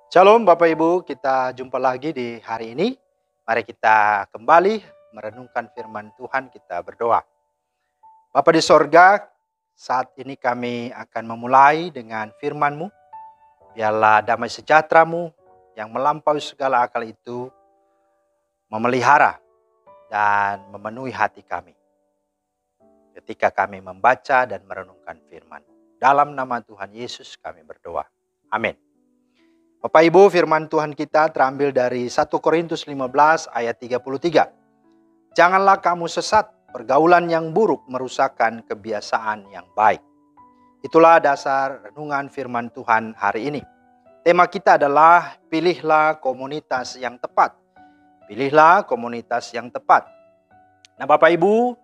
Shalom Bapak Ibu, kita jumpa lagi di hari ini. Mari kita kembali merenungkan firman Tuhan, kita berdoa. Bapa di sorga, saat ini kami akan memulai dengan firman-Mu. Biarlah damai sejahtera-Mu yang melampaui segala akal itu memelihara dan memenuhi hati kami ketika kami membaca dan merenungkan firman-Mu. Dalam nama Tuhan Yesus kami berdoa. Amin. Bapak Ibu, firman Tuhan kita terambil dari 1 Korintus 15 ayat 33. Janganlah kamu sesat, pergaulan yang buruk merusakkan kebiasaan yang baik. Itulah dasar renungan firman Tuhan hari ini. Tema kita adalah pilihlah komunitas yang tepat. Pilihlah komunitas yang tepat. Nah Bapak Ibu,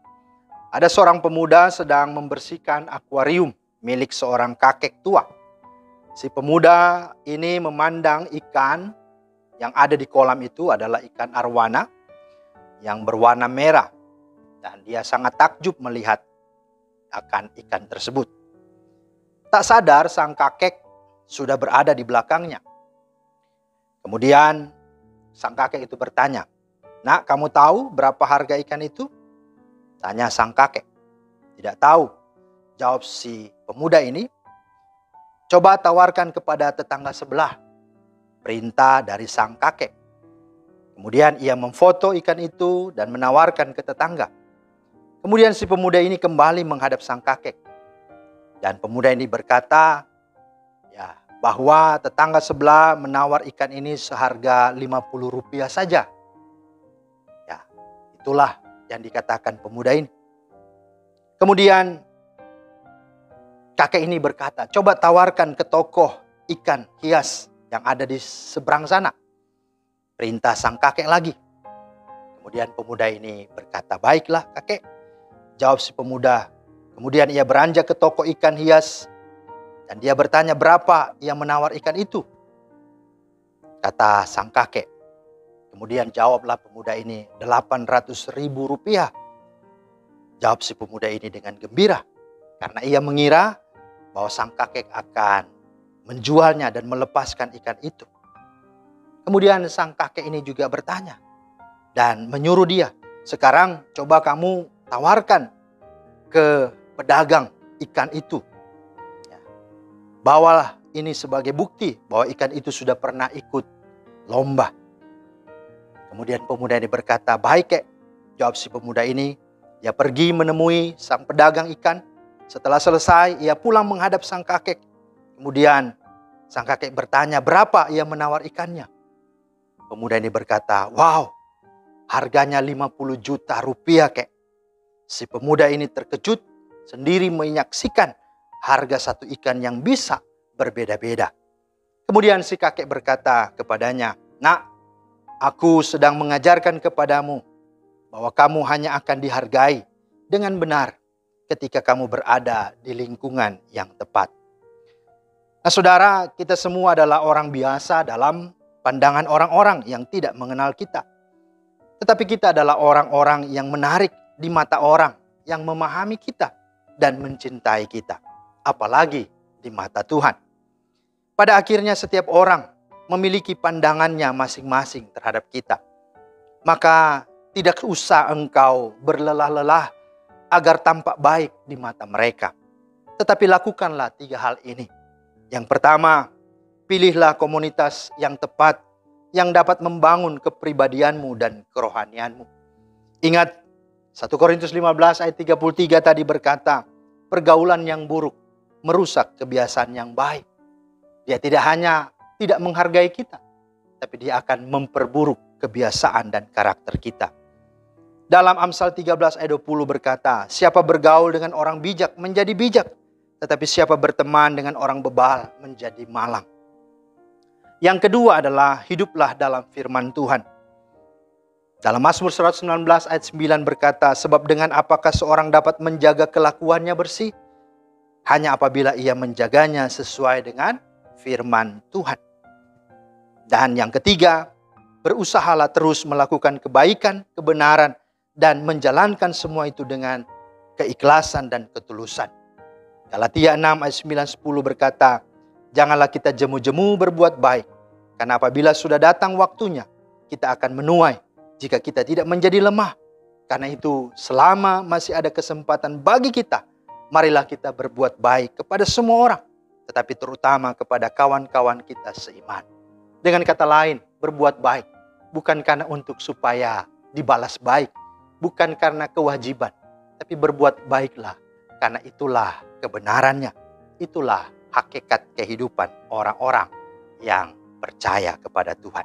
ada seorang pemuda sedang membersihkan akuarium milik seorang kakek tua. Si pemuda ini memandang ikan yang ada di kolam itu adalah ikan arwana yang berwarna merah. Dan dia sangat takjub melihat akan ikan tersebut. Tak sadar sang kakek sudah berada di belakangnya. Kemudian sang kakek itu bertanya, "Nak, kamu tahu berapa harga ikan itu?" Tanya sang kakek. "Tidak tahu," jawab si pemuda ini. "Coba tawarkan kepada tetangga sebelah," perintah dari sang kakek. Kemudian ia memfoto ikan itu dan menawarkan ke tetangga. Kemudian si pemuda ini kembali menghadap sang kakek. Dan pemuda ini berkata, bahwa tetangga sebelah menawar ikan ini seharga Rp50 saja. Itulah yang dikatakan pemuda ini. Kemudian kakek ini berkata, "Coba tawarkan ke toko ikan hias yang ada di seberang sana." Perintah sang kakek lagi. Kemudian pemuda ini berkata, "Baiklah kakek," jawab si pemuda. Kemudian ia beranjak ke toko ikan hias dan dia bertanya, "Berapa yang menawar ikan itu?" Kata sang kakek. Kemudian jawablah pemuda ini, Rp800.000. Jawab si pemuda ini dengan gembira karena ia mengira bahwa sang kakek akan menjualnya dan melepaskan ikan itu. Kemudian sang kakek ini juga bertanya dan menyuruh dia, "Sekarang coba kamu tawarkan ke pedagang ikan itu. Bawalah ini sebagai bukti bahwa ikan itu sudah pernah ikut lomba." Kemudian pemuda ini berkata, "Baik kek," jawab si pemuda ini. Dia pergi menemui sang pedagang ikan. Setelah selesai, ia pulang menghadap sang kakek. Kemudian sang kakek bertanya, "Berapa ia menawar ikannya?" Pemuda ini berkata, "Wow, harganya Rp50 juta kek." Si pemuda ini terkejut sendiri menyaksikan harga satu ikan yang bisa berbeda-beda. Kemudian si kakek berkata kepadanya, "Nak, aku sedang mengajarkan kepadamu bahwa kamu hanya akan dihargai dengan benar ketika kamu berada di lingkungan yang tepat." Nah saudara, kita semua adalah orang biasa dalam pandangan orang-orang yang tidak mengenal kita. Tetapi kita adalah orang-orang yang menarik di mata orang yang memahami kita dan mencintai kita. Apalagi di mata Tuhan. Pada akhirnya setiap orang memiliki pandangannya masing-masing terhadap kita. Maka tidak usah engkau berlelah-lelah agar tampak baik di mata mereka. Tetapi lakukanlah 3 hal ini. Yang pertama, pilihlah komunitas yang tepat yang dapat membangun kepribadianmu dan kerohanianmu. Ingat 1 Korintus 15 ayat 33 tadi berkata, pergaulan yang buruk merusak kebiasaan yang baik. Dia tidak hanya tidak menghargai kita, tapi dia akan memperburuk kebiasaan dan karakter kita. Dalam Amsal 13 ayat 20 berkata, siapa bergaul dengan orang bijak menjadi bijak, tetapi siapa berteman dengan orang bebal menjadi malang. Yang kedua adalah hiduplah dalam firman Tuhan. Dalam Mazmur 119 ayat 9 berkata, sebab dengan apakah seorang dapat menjaga kelakuannya bersih? Hanya apabila ia menjaganya sesuai dengan firman Tuhan. Dan yang ketiga, berusahalah terus melakukan kebaikan, kebenaran, dan menjalankan semua itu dengan keikhlasan dan ketulusan. Galatia 6 ayat 9-10 berkata, janganlah kita jemu-jemu berbuat baik, Karena apabila sudah datang waktunya, kita akan menuai jika kita tidak menjadi lemah. Karena itu selama masih ada kesempatan bagi kita, marilah kita berbuat baik kepada semua orang, tetapi terutama kepada kawan-kawan kita seiman. Dengan kata lain, berbuat baik bukan karena untuk supaya dibalas baik, bukan karena kewajiban, tapi berbuat baiklah karena itulah kebenarannya, itulah hakikat kehidupan orang-orang yang percaya kepada Tuhan.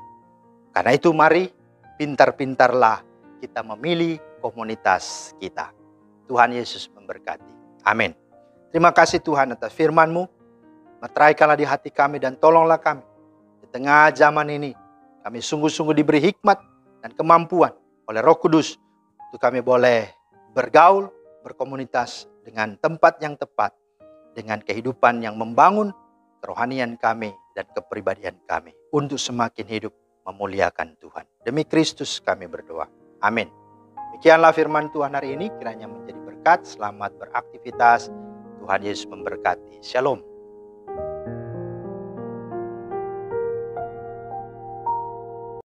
Karena itu mari pintar-pintarlah kita memilih komunitas kita. Tuhan Yesus memberkati. Amin. Terima kasih Tuhan atas firman-Mu. Meteraikanlah di hati kami dan tolonglah kami. Di tengah zaman ini, kami sungguh-sungguh diberi hikmat dan kemampuan oleh Roh Kudus untuk kami boleh bergaul, berkomunitas dengan tempat yang tepat, dengan kehidupan yang membangun kerohanian kami dan kepribadian kami untuk semakin hidup memuliakan Tuhan. Demi Kristus kami berdoa. Amin. Demikianlah firman Tuhan hari ini, kiranya menjadi berkat. Selamat beraktivitas. Tuhan Yesus memberkati. Shalom.